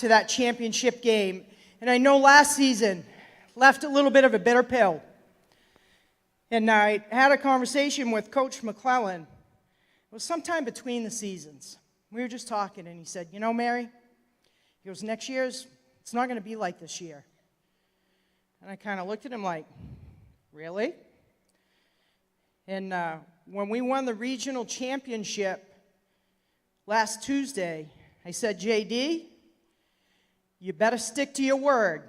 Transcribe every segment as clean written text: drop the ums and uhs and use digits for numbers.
to that championship game. And I know last season left a little bit of a bitter pill. And I had a conversation with Coach McClellan. It was sometime between the seasons. We were just talking, and he said, you know, Mary, he goes, next year's, it's not going to be like this year. And I kind of looked at him like, really? And when we won the regional championship last Tuesday, I said, JD, you better stick to your word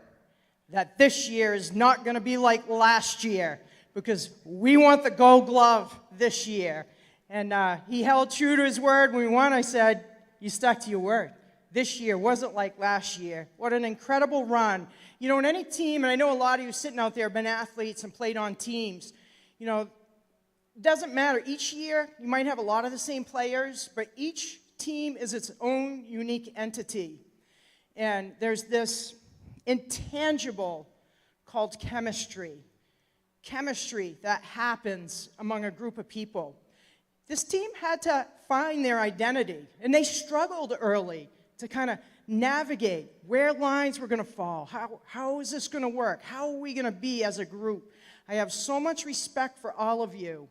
that this year is not going to be like last year because we want the Gold Glove this year. And he held true to his word. When we won, I said, you stuck to your word. This year wasn't like last year. What an incredible run. You know, in any team, and I know a lot of you sitting out there have been athletes and played on teams, you know, it doesn't matter. Each year, you might have a lot of the same players, but each team is its own unique entity. And there's this intangible called chemistry. Chemistry that happens among a group of people. This team had to find their identity, and they struggled early to kind of navigate where lines were going to fall. How is this going to work? How are we going to be as a group? I have so much respect for all of you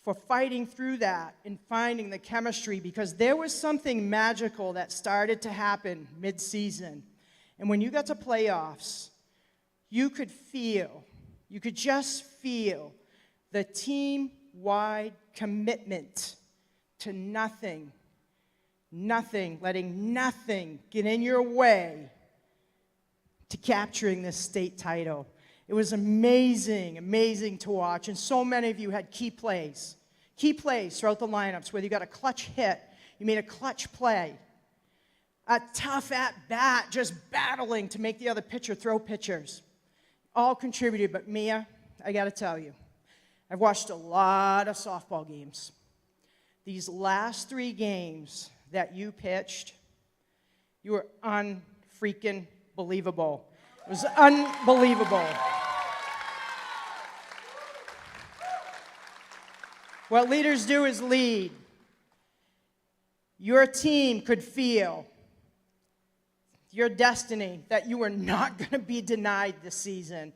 for fighting through that and finding the chemistry, because there was something magical that started to happen mid-season. And when you got to playoffs, you could just feel the team-wide commitment to nothing, letting nothing get in your way to capturing this state title. It was amazing, amazing to watch, and so many of you had key plays throughout the lineups, whether you got a clutch hit, you made a clutch play, a tough at-bat, just battling to make the other pitcher throw pitchers. All contributed, but Mia, I got to tell you, I've watched a lot of softball games. These last 3 games that you pitched, you were unfreaking believable. It was unbelievable. What leaders do is lead. Your team could feel your destiny, that you were not going to be denied this season.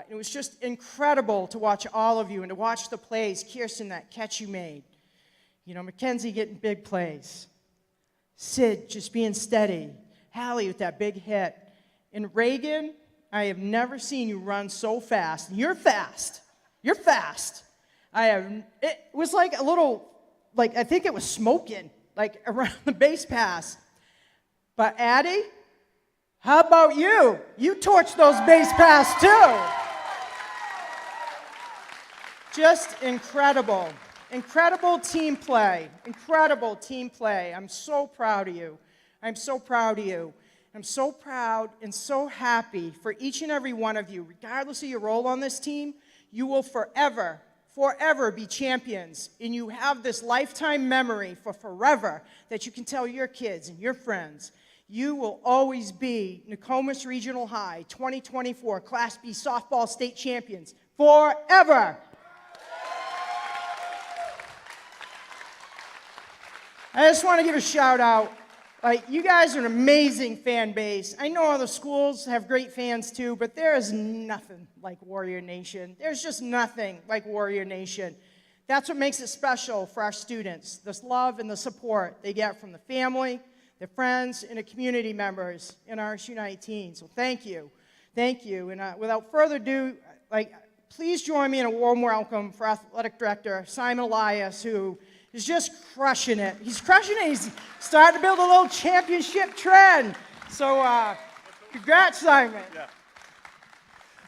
It was just incredible to watch all of you and to watch the plays. Kirsten, that catch you made. You know, Mackenzie getting big plays. Sid just being steady. Hallie with that big hit. And Reagan, I have never seen you run so fast. You're fast. You're fast. It was like a little, like I think it was smoking, like around the base pass. But Addie, how about you? You torched those base pass too. Just incredible. Incredible team play. Incredible team play. I'm so proud of you. I'm so proud of you. I'm so proud and so happy for each and every one of you. Regardless of your role on this team, you will forever be champions. And you have this lifetime memory for forever that you can tell your kids and your friends. You will always be Nokomis Regional High 2024 Class B softball state champions forever. I just want to give a shout out. You guys are an amazing fan base. I know other schools have great fans too, but there is nothing like Warrior Nation. There's just nothing like Warrior Nation. That's what makes it special for our students, this love and the support they get from the family, their friends, and the community members in our United Teens. So thank you. Thank you. And without further ado, please join me in a warm welcome for Athletic Director Simon Elias, who is just crushing it. He's crushing it. He's starting to build a little championship trend. So congrats, Simon. Yeah.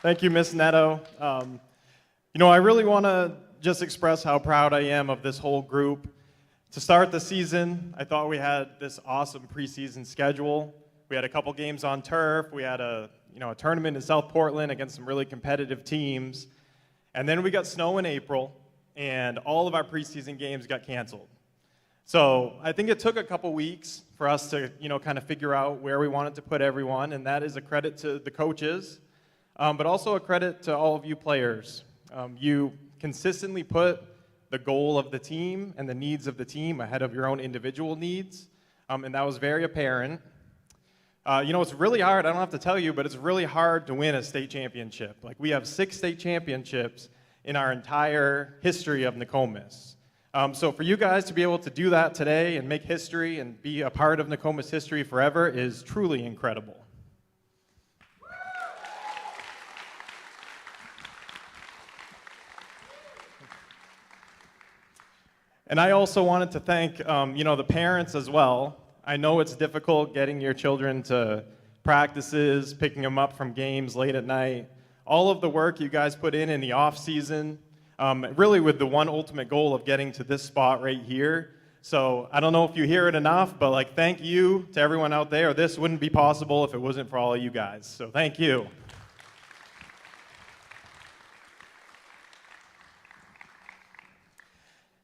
Thank you, Miss Netto. I really want to just express how proud I am of this whole group. To start the season, I thought we had this awesome preseason schedule. We had a couple games on turf. We had a tournament in South Portland against some really competitive teams. And then we got snow in April, and all of our preseason games got canceled. So I think it took a couple weeks for us to, kind of figure out where we wanted to put everyone, and that is a credit to the coaches, but also a credit to all of you players. You consistently put the goal of the team and the needs of the team ahead of your own individual needs, and that was very apparent. It's really hard. I don't have to tell you, but it's really hard to win a state championship. Like, we have 6 state championships in our entire history of Nokomis. So for you guys to be able to do that today and make history and be a part of Nokomis history forever is truly incredible. And I also wanted to thank, the parents as well. I know it's difficult getting your children to practices, picking them up from games late at night. All of the work you guys put in the off season, really with the one ultimate goal of getting to this spot right here. So I don't know if you hear it enough, but thank you to everyone out there. This wouldn't be possible if it wasn't for all of you guys. So thank you.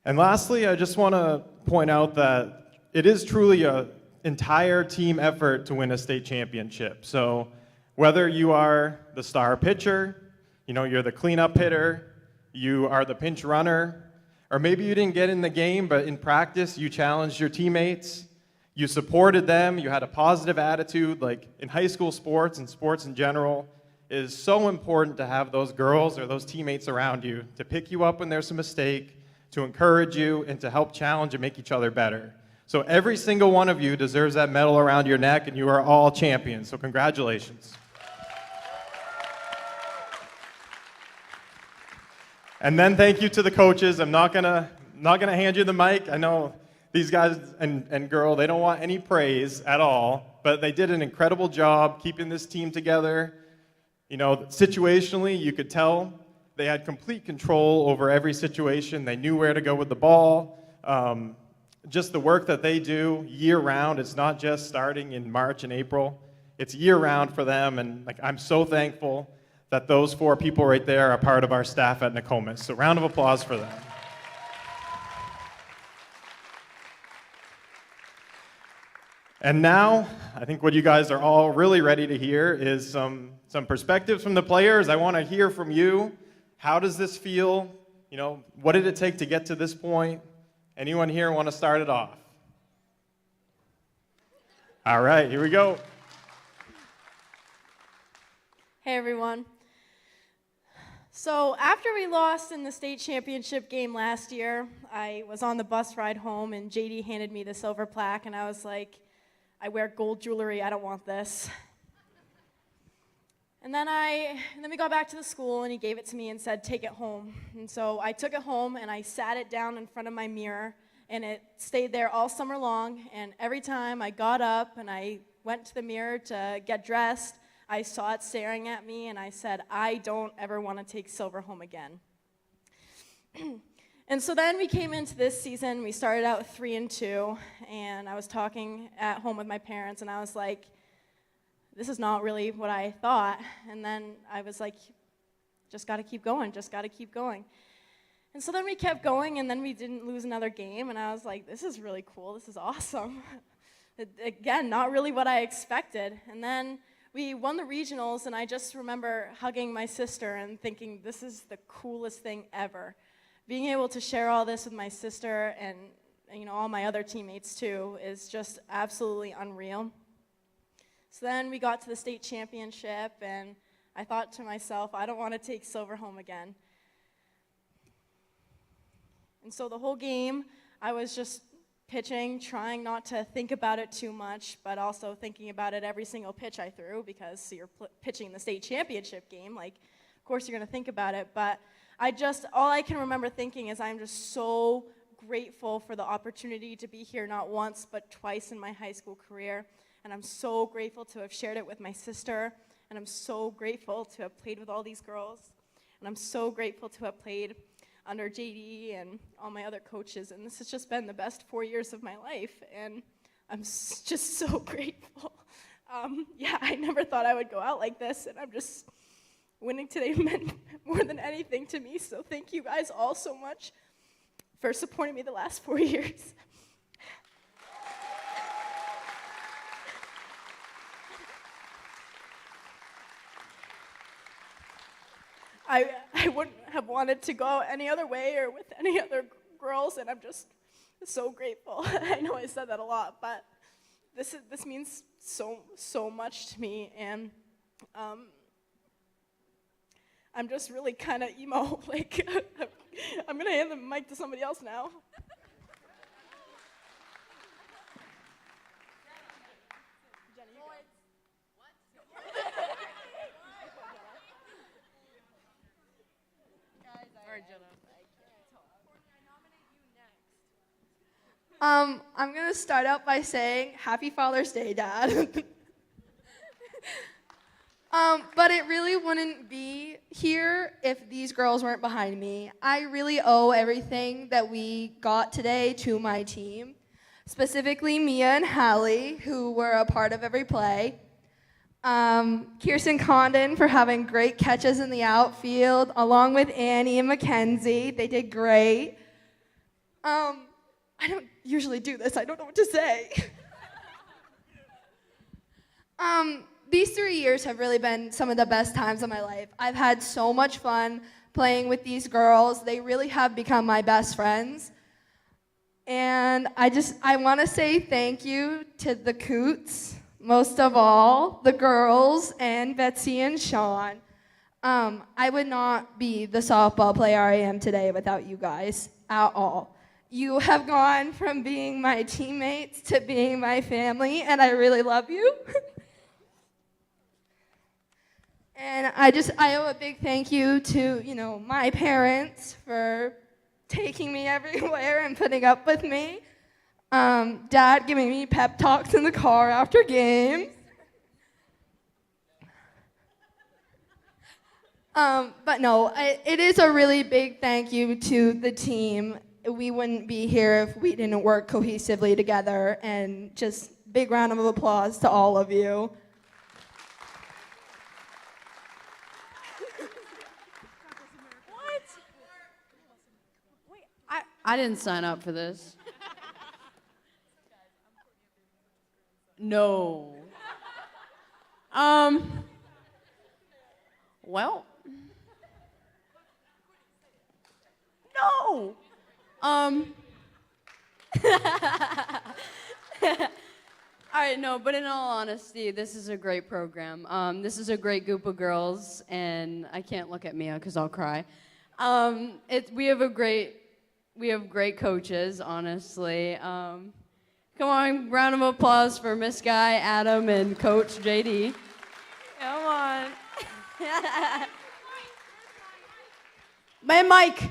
And lastly, I just want to point out that it is truly an entire team effort to win a state championship. So whether you are the star pitcher, you're the cleanup hitter, you are the pinch runner, or maybe you didn't get in the game, but in practice you challenged your teammates, you supported them, you had a positive attitude. In high school sports and sports in general, it is so important to have those girls or those teammates around you to pick you up when there's a mistake, to encourage you, and to help challenge and make each other better. So every single one of you deserves that medal around your neck, and you are all champions. So congratulations. And then thank you to the coaches. I'm not gonna hand you the mic. I know these guys and girl, they don't want any praise at all, but they did an incredible job keeping this team together. Situationally, you could tell they had complete control over every situation. They knew where to go with the ball. Just the work that they do year-round. It's not just starting in March and April. It's year-round for them, and I'm so thankful that those 4 people right there are part of our staff at Nokomis. So round of applause for them. And now, I think what you guys are all really ready to hear is some perspectives from the players. I want to hear from you. How does this feel? What did it take to get to this point? Anyone here want to start it off? All right, here we go. Hey, everyone. So after we lost in the state championship game last year, I was on the bus ride home, and JD handed me the silver plaque, and I was like, I wear gold jewelry, I don't want this. And then we got back to the school, and he gave it to me and said, take it home. And so I took it home, and I sat it down in front of my mirror, and it stayed there all summer long. And every time I got up and I went to the mirror to get dressed, I saw it staring at me, and I said, I don't ever want to take silver home again. And so then we came into this season. We started out 3-2, and I was talking at home with my parents, and I was like, this is not really what I thought. And then I was like, just got to keep going, just got to keep going. And so then we kept going, and then we didn't lose another game, and I was like, this is really cool, this is awesome. Again, not really what I expected. And then we won the regionals, and I just remember hugging my sister and thinking, this is the coolest thing ever. Being able to share all this with my sister and all my other teammates too is just absolutely unreal. So then we got to the state championship, and I thought to myself, I don't want to take silver home again. And so the whole game, I was just pitching, trying not to think about it too much, but also thinking about it every single pitch I threw, because you're pitching the state championship game. Of course you're going to think about it, but all I can remember thinking is I'm just so grateful for the opportunity to be here not once, but twice in my high school career. And I'm so grateful to have shared it with my sister, and I'm so grateful to have played with all these girls, and I'm so grateful to have played under JD and all my other coaches, and this has just been the best 4 years of my life, and I'm just so grateful. I never thought I would go out like this, and I'm just, winning today meant more than anything to me, so thank you guys all so much for supporting me the last 4 years. I wouldn't have wanted to go out any other way or with any other girls, and I'm just so grateful. I know I said that a lot, but this means so much to me, and I'm just really kind of emo. Like, I'm gonna hand the mic to somebody else now. I'm going to start out by saying Happy Father's Day, Dad. But it really wouldn't be here if these girls weren't behind me. I really owe everything that we got today to my team, specifically Mia and Hallie, who were a part of every play. Kirsten Condon for having great catches in the outfield, along with Annie and Mackenzie. They did great. I don't usually do this. I don't know what to say. These 3 years have really been some of the best times of my life. I've had so much fun playing with these girls. They really have become my best friends. And I want to say thank you to the Coots, most of all, the girls, and Betsy and Sean. I would not be the softball player I am today without you guys at all. You have gone from being my teammates to being my family, and I really love you. And I owe a big thank you to, my parents for taking me everywhere and putting up with me. Dad giving me pep talks in the car after games. But no, it is a really big thank you to the team. We wouldn't be here if we didn't work cohesively together, and just big round of applause to all of you. What? Wait, I didn't sign up for this. No. Well. No. All right, no, but in all honesty, this is a great program. This is a great group of girls, and I can't look at Mia because I'll cry. We have great coaches, honestly. Come on, round of applause for Miss Guy, Adam, and Coach JD. Come on. My mic.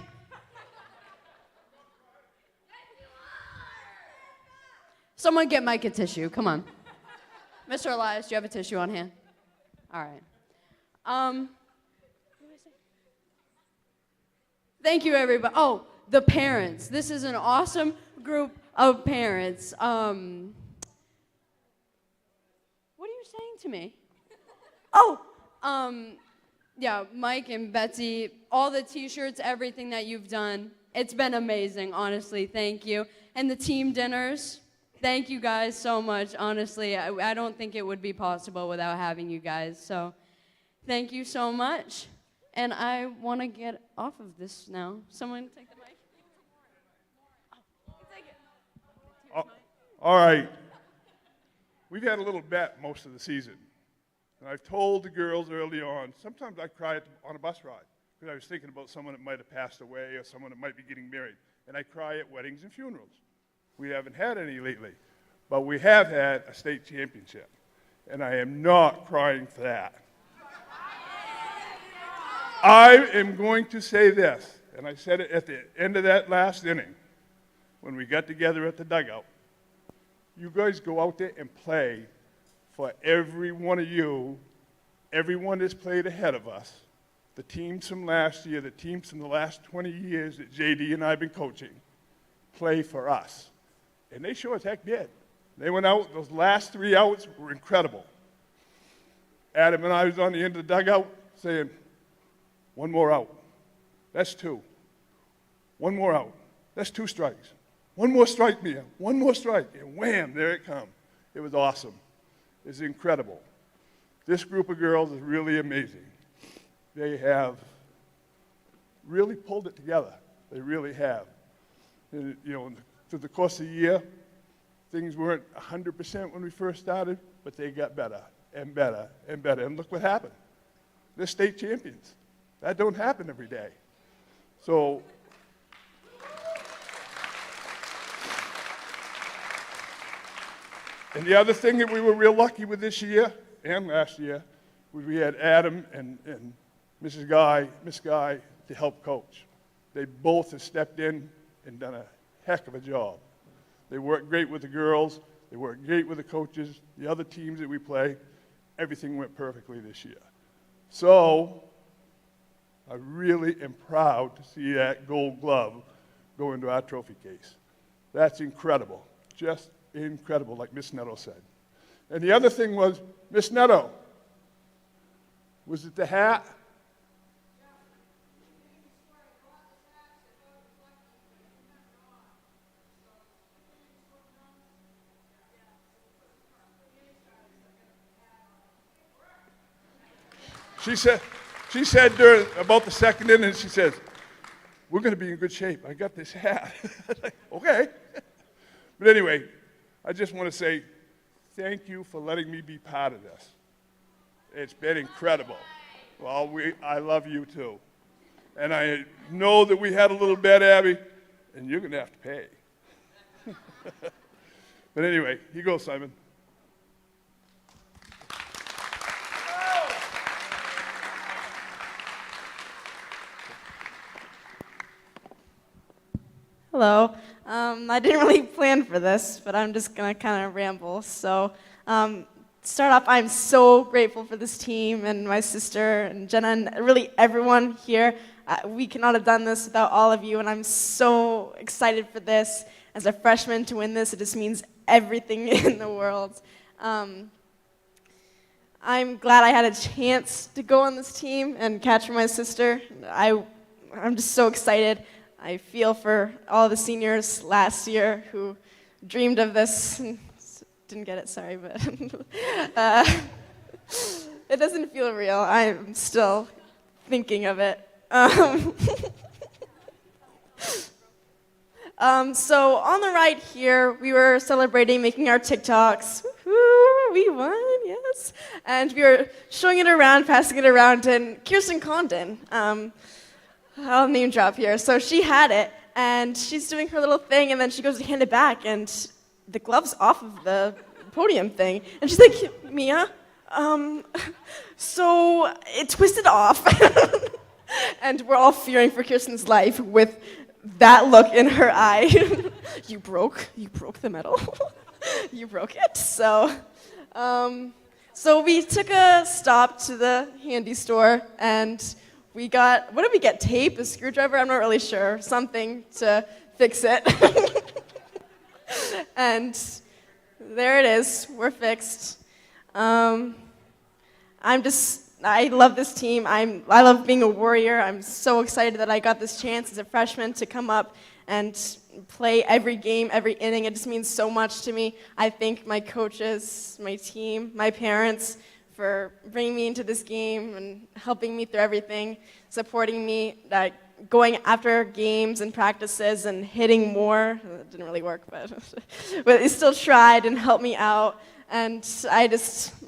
Someone get Mike a tissue. Come on. Mr. Elias, do you have a tissue on hand? All right. Thank you, everybody. Oh, the parents. This is an awesome group of parents. What are you saying to me? Oh, yeah, Mike and Betsy, all the T-shirts, everything that you've done. It's been amazing, honestly. Thank you. And the team dinners. Thank you guys so much. Honestly, I don't think it would be possible without having you guys. So thank you so much. And I want to get off of this now. Someone take the mic. Oh, take it. All right. We've had a little bet most of the season. And I've told the girls early on, sometimes I cry on a bus ride because I was thinking about someone that might have passed away or someone that might be getting married. And I cry at weddings and funerals. We haven't had any lately, but we have had a state championship, and I am not crying for that. I am going to say this, and I said it at the end of that last inning when we got together at the dugout. You guys go out there and play for every one of you, everyone that's played ahead of us, the teams from last year, the teams from the last 20 years that JD and I have been coaching, play for us. And they sure as heck did. They went out, those last 3 outs were incredible. Adam and I was on the end of the dugout saying, one more out. That's 2. One more out. That's 2 strikes. One more strike, Mia. One more strike. And wham, there it comes. It was awesome. It's incredible. This group of girls is really amazing. They have really pulled it together. They really have. And, through the course of the year, Things weren't 100% when we first started, but they got better and better and better. And look what happened. They're state champions. That don't happen every day. So, and the other thing that we were real lucky with this year and last year was we had Adam and Miss Guy to help coach. They both have stepped in and done a heck of a job. They work great with the girls. They work great with the coaches. The other teams that we play, everything went perfectly this year. So I really am proud to see that gold glove go into our trophy case. That's incredible, just incredible, like Miss Netto said. And the other thing was, Miss Netto, was it the hat? She said during about the second inning, she says, we're going to be in good shape. I got this hat. Okay. But anyway, I just want to say thank you for letting me be part of this. It's been incredible. Well, I love you too. And I know that we had a little bet, Abby, and you're going to have to pay. But anyway, here you go, Simon. Hello. I didn't really plan for this, but I'm just going to kind of ramble. So, start off, I'm so grateful for this team and my sister and Jenna and really everyone here. We could not have done this without all of you, and I'm so excited for this. As a freshman to win this, it just means everything in the world. I'm glad I had a chance to go on this team and catch for my sister. I'm just so excited. I feel for all the seniors last year who dreamed of this. Didn't get it, sorry, but it doesn't feel real. I'm still thinking of it. So on the right here, we were celebrating making our TikToks. Woo-hoo, we won, yes. And we were showing it around, passing it around, and Kirsten Condon, I'll name drop here. So she had it, and she's doing her little thing, and then she goes to hand it back, and the glove's off of the podium thing. And she's like, Mia, so it twisted off. And we're all fearing for Kirsten's life with that look in her eye. You broke the medal. You broke it. So we took a stop to the handy store, and we got, what did we get, tape, a screwdriver? I'm not really sure, something to fix it. And there it is, we're fixed. I love this team. I love being a Warrior. I'm so excited that I got this chance as a freshman to come up and play every game, every inning. It just means so much to me. I thank my coaches, my team, my parents for bringing me into this game and helping me through everything, supporting me, going after games and practices and hitting more. It didn't really work, but they still tried and helped me out. And I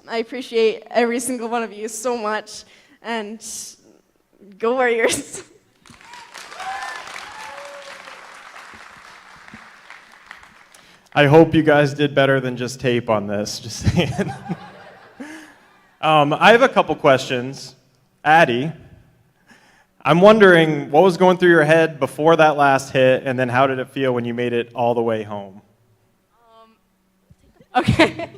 appreciate every single one of you so much. And go Warriors. I hope you guys did better than just tape on this, just saying. I have a couple questions. Addie, I'm wondering what was going through your head before that last hit, and then how did it feel when you made it all the way home? Okay.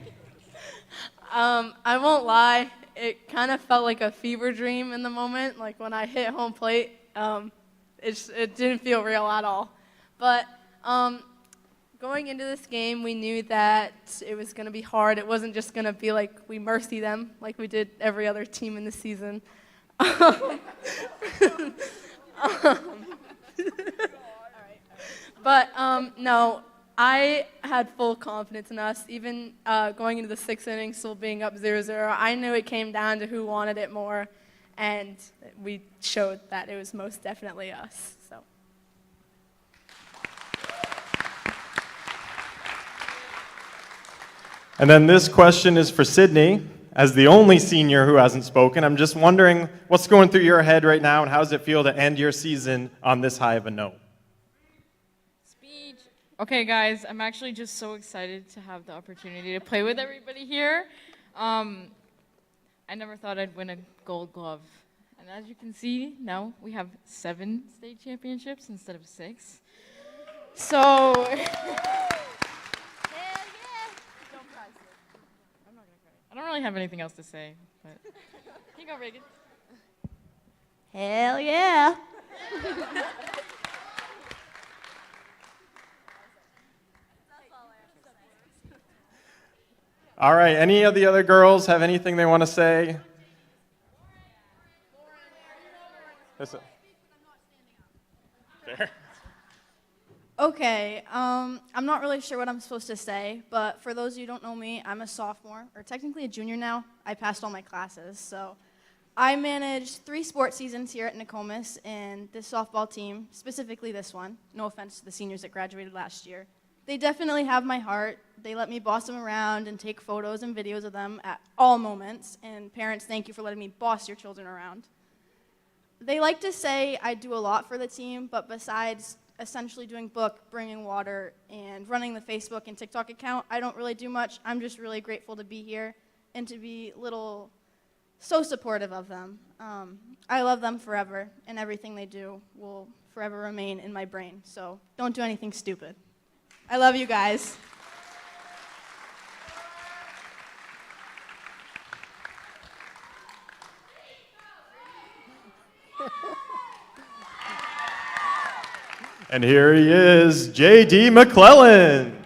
I won't lie, it kind of felt like a fever dream in the moment. Like when I hit home plate, it didn't feel real at all. But going into this game, we knew that it was going to be hard. It wasn't just going to be like we mercy them like we did every other team in the season. But no, I had full confidence in us. Even going into the sixth inning, still being up 0-0, I knew it came down to who wanted it more, and we showed that it was most definitely us. So. And then this question is for Sydney. As the only senior who hasn't spoken, I'm just wondering what's going through your head right now and how does it feel to end your season on this high of a note? Speech. Okay, guys, I'm actually just so excited to have the opportunity to play with everybody here. I never thought I'd win a gold glove. And as you can see, now we have 7 state championships instead of 6. So, I'm not gonna cry. I don't really have anything else to say, but here you go, Reagan. Hell yeah. All right, any of the other girls have anything they want to say? Listen. Okay, I'm not really sure what I'm supposed to say, but for those of you who don't know me, I'm a sophomore, or technically a junior now. I passed all my classes, so I managed 3 sports seasons here at Nokomis, and this softball team, specifically this one, no offense to the seniors that graduated last year, they definitely have my heart. They let me boss them around and take photos and videos of them at all moments, and parents, thank you for letting me boss your children around. They like to say I do a lot for the team, but besides essentially doing book, bringing water, and running the Facebook and TikTok account, I don't really do much. I'm just really grateful to be here and to be so supportive of them. I love them forever, and everything they do will forever remain in my brain. So don't do anything stupid. I love you guys. And here he is, J.D. McClellan.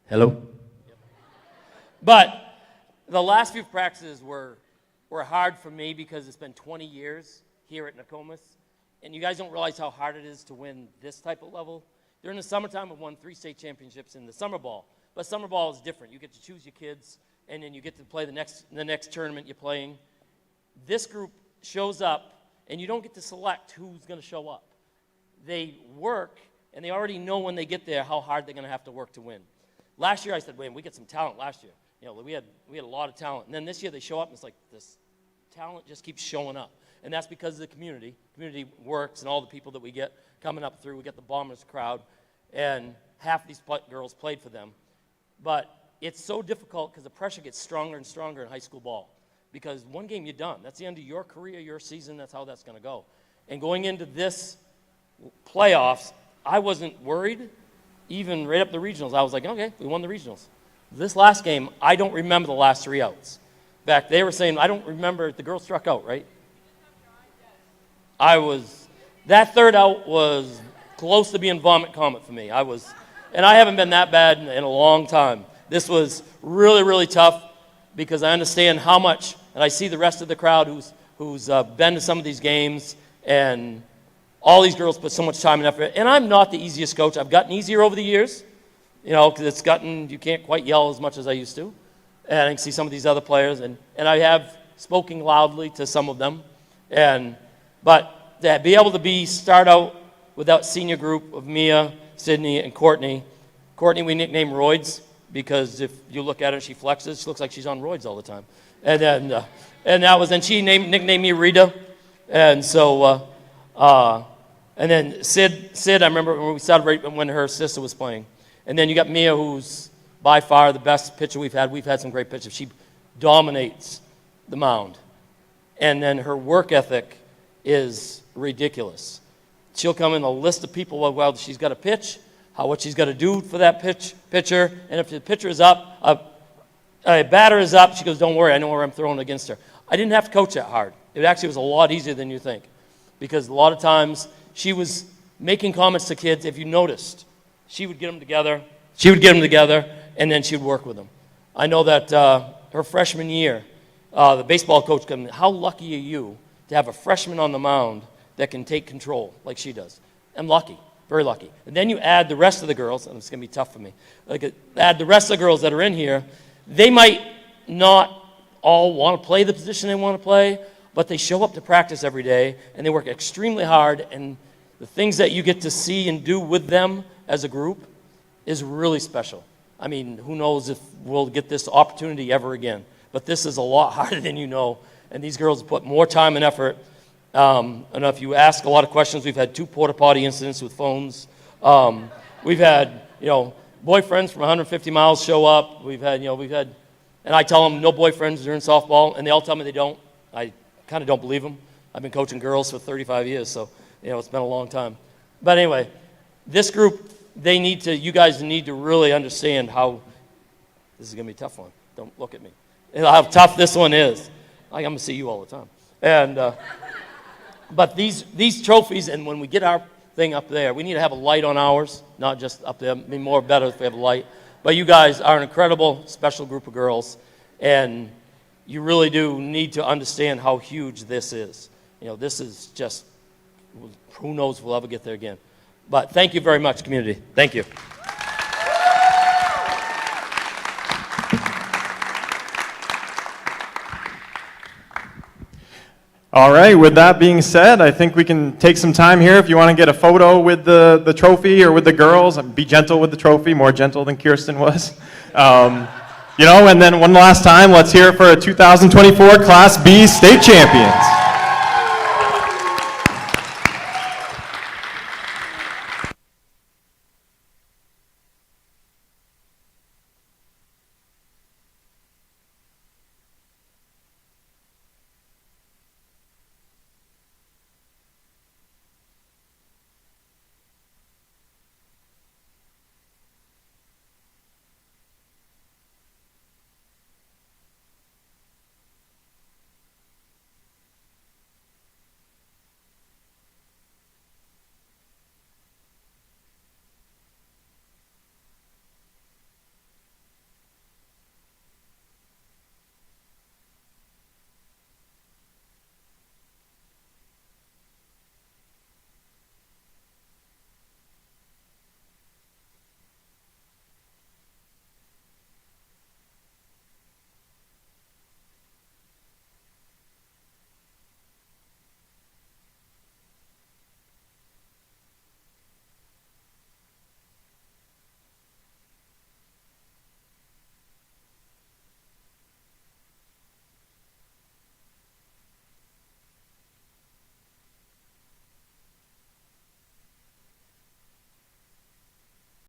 Hello? But the last few practices were hard for me because it's been 20 years here at Nokomis, and you guys don't realize how hard it is to win this type of level. During the summertime, I've won 3 state championships in the summer ball, but summer ball is different. You get to choose your kids, and then you get to play the next tournament you're playing. This group shows up, and you don't get to select who's going to show up. They work, and they already know when they get there how hard they're going to have to work to win. Last year I said, wait, we get some talent last year. You know, we had a lot of talent. And then this year they show up and it's like this talent just keeps showing up. And that's because of the community. Community works and all the people that we get coming up through. We get the Bombers crowd. And half these girls played for them. But it's so difficult because the pressure gets stronger and stronger in high school ball. Because one game you're done. That's the end of your career, your season. That's how that's going to go. And going into this playoffs, I wasn't worried. Even right up the regionals, I was like, okay, we won the regionals. This last game, I don't remember the last 3 outs. In fact, they were saying, I don't remember, the girl struck out, right? That third out was close to being vomit comet for me. And I haven't been that bad in a long time. This was really, really tough because I understand how much, and I see the rest of the crowd who's been to some of these games, and all these girls put so much time and effort. And I'm not the easiest coach. I've gotten easier over the years, you know, because you can't quite yell as much as I used to. And I can see some of these other players, and I have spoken loudly to some of them. But to be able to start out with that senior group of Mia, Sydney, and Courtney. Courtney we nicknamed Roids because if you look at her, she flexes. She looks like she's on roids all the time. And then she nicknamed me Rita. And so, and then Sid, I remember when we started right when her sister was playing. And then you got Mia, who's by far the best pitcher we've had. We've had some great pitchers. She dominates the mound. And then her work ethic is ridiculous. She'll come in a list of people while she's got to pitch, what she's got to do for that pitcher. And if the pitcher is up, a batter is up, she goes, don't worry, I know where I'm throwing against her. I didn't have to coach that hard. It actually was a lot easier than you think. Because a lot of times she was making comments to kids, if you noticed. She would get them together, and then she would work with them. I know that her freshman year, the baseball coach came in, how lucky are you to have a freshman on the mound that can take control like she does. I'm lucky, very lucky. And then you add the rest of the girls, and it's going to be tough for me. Add the rest of the girls that are in here. They might not all want to play the position they want to play, but they show up to practice every day, and they work extremely hard, and the things that you get to see and do with them as a group is really special. I mean, who knows if we'll get this opportunity ever again. But this is a lot harder than you know, and these girls put more time and effort. And if you ask a lot of questions, we've had 2 porta potty incidents with phones. We've had, boyfriends from 150 miles show up. We've had, and I tell them no boyfriends during softball, and they all tell me they don't. I kind of don't believe them. I've been coaching girls for 35 years, so, it's been a long time. But anyway, this group, you guys need to really understand how, this is going to be a tough one. Don't look at me. And how tough this one is. I'm going to see you all the time. And, but these trophies, and when we get our thing up there, we need to have a light on ours, not just up there. It'd be more better if we have a light. But you guys are an incredible, special group of girls, and you really do need to understand how huge this is. This is just, who knows if we'll ever get there again. But thank you very much, community. Thank you. All right, with that being said, I think we can take some time here if you want to get a photo with the trophy or with the girls. Be gentle with the trophy, more gentle than Kirsten was. And then one last time, let's hear it for a 2024 Class B state champions.